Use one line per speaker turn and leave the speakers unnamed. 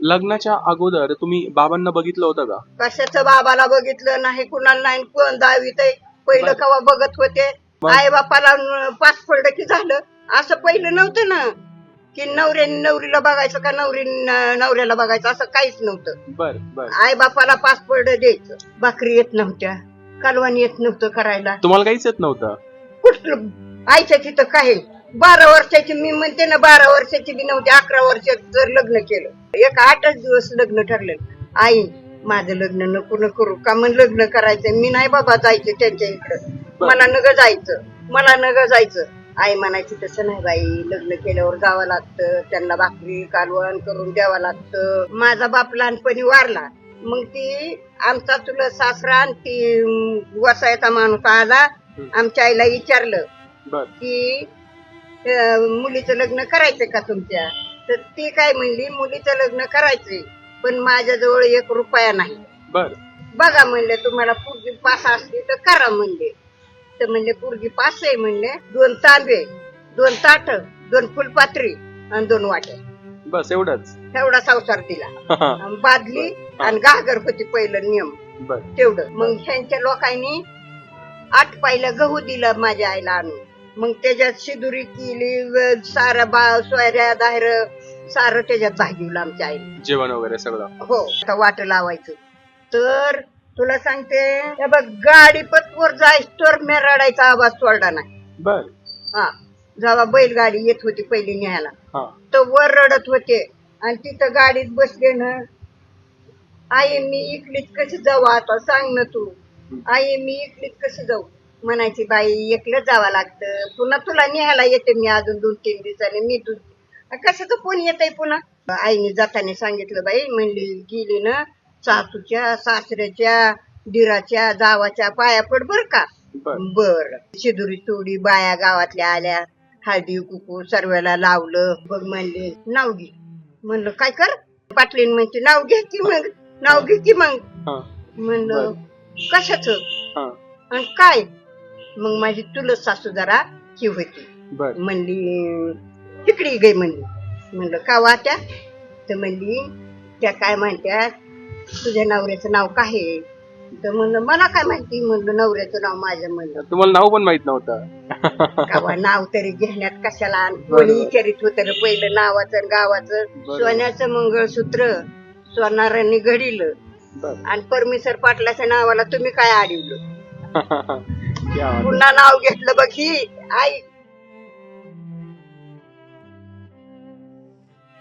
लग्नाच्या अगोदर तुम्ही बाबांना बघितलं होतं का?
कशाचं बाबाला बघितलं नाही, कुणाला नाही, कोण दहावीत पहिलं कवा बघत होते. आई बापाला पास पडलं की झालं, असं पहिलं नव्हतं ना, की नवऱ्याने नवरीला बघायचं का नवरीने नवऱ्याला बघायचं, असं काहीच नव्हतं.
बर बर.
आई बापाला पास पडलं द्यायचं. भाकरी येत नव्हत्या, कालवण येत नव्हतं करायला.
तुम्हाला काहीच येत नव्हतं?
कुठलं आईच्या तिथं काय 12 वर्षाची, मी म्हणते ना 12 वर्षाची बी नव्हती. 11 वर्षात जर लग्न केलं, एक 8च दिवस लग्न ठरलं. आई माझं लग्न नको न करू का, मग लग्न करायचं, मी नाही बाबा जायचं त्यांच्या इकडं, मला नग जायचं, मला नग जायचं. आई म्हणायची तसं नाही बाई, लग्न केल्यावर जावं लागतं, त्यांना भाकरी कालवण करून द्यावं लागतं. माझा बाप लहानपणी वारला, मग ती आमचा चुलत सासरा आणि ती वसायचा माणूस आला. आमच्या आईला विचारलं की मुलीचं लग्न करायचं का तुमच्या, तर ती काय म्हणली, मुलीचं लग्न करायचंय पण माझ्याजवळ 1 रुपया नाही. बघा म्हणले, तुम्हाला पोरगी पास असली तर करा म्हणले. तर म्हणले पोरगी पास आहे म्हणले, 2 तांबे, 2 ताट, 2 फुलपात्री आणि 2 वाट्या,
बस एवढंच.
एवढा संसार दिला. बादली आणि घागर होती पहिलं नियम तेवढं. मग ह्यांच्या लोकांनी 8 पायला गहू दिला माझ्या आईला आणून, मग त्याच्यात शिदुरी केली, सारा सोयऱ्या दाहेर सारं त्याच्यात भाजीवलं आमच्या आईने, जेवण वगैरे सगळं. हो, आता वाट लावायचं. तर तुला सांगते, हे बघ, गाडी पतवर जायच तर मी रडायचा आवाज सोडला नाही. बर. हा, जेव्हा बैलगाडी येत होती पहिली न्यायला, तर वर रडत होते आणि तिथं गाडीत बसले ना, आई मी इकलीच कशी जाऊ आता, सांग ना तू. आई मी इकलीच कशी जाऊ, म्हणायची बाई एकलं जावं लागतं, पुन्हा तुला न्यायला येते मी अजून 2-3 दिवसांनी. मी तू कशाचं कोण येतय पुन्हा. आईने जाताना सांगितलं, बाई म्हणली गेली ना सासूच्या, सासऱ्याच्या, दिराच्या, जावाच्या पाया पड बर का. बर. शिदुरी तोडी, बाया गावातल्या आल्या, हळदी कुकू सर्वाला लावलं. बघ म्हणले नाव घे. म्हणलं काय कर, पाटलीन म्हणते नाव घे की, मग नाव घे की मग. म्हणलं कशाच आणि काय. मग माझी चुलत सासू जरा ही होती, म्हणली तिकडे गे म्हणली. म्हणलं का वाट्या, तर म्हणली त्या काय म्हणत्या तुझ्या नवऱ्याचं नाव काय आहे, तर म्हणलं मला काय माहिती. म्हणलं नवऱ्याचं नाव माझं. म्हणलं
तुम्हाला नाव पण माहित नव्हतं
का, नाव तरी घेण्यात कशाला, कोणी विचारित होत पहिलं नावाचं गावाचं. सोन्याचं मंगळसूत्र सोनारांनी घडीलं आणि परमेश्वर पाटलाच्या नावाला तुम्ही काय अडवलं. पुन्हा नाव घेतलं बघ, ही आई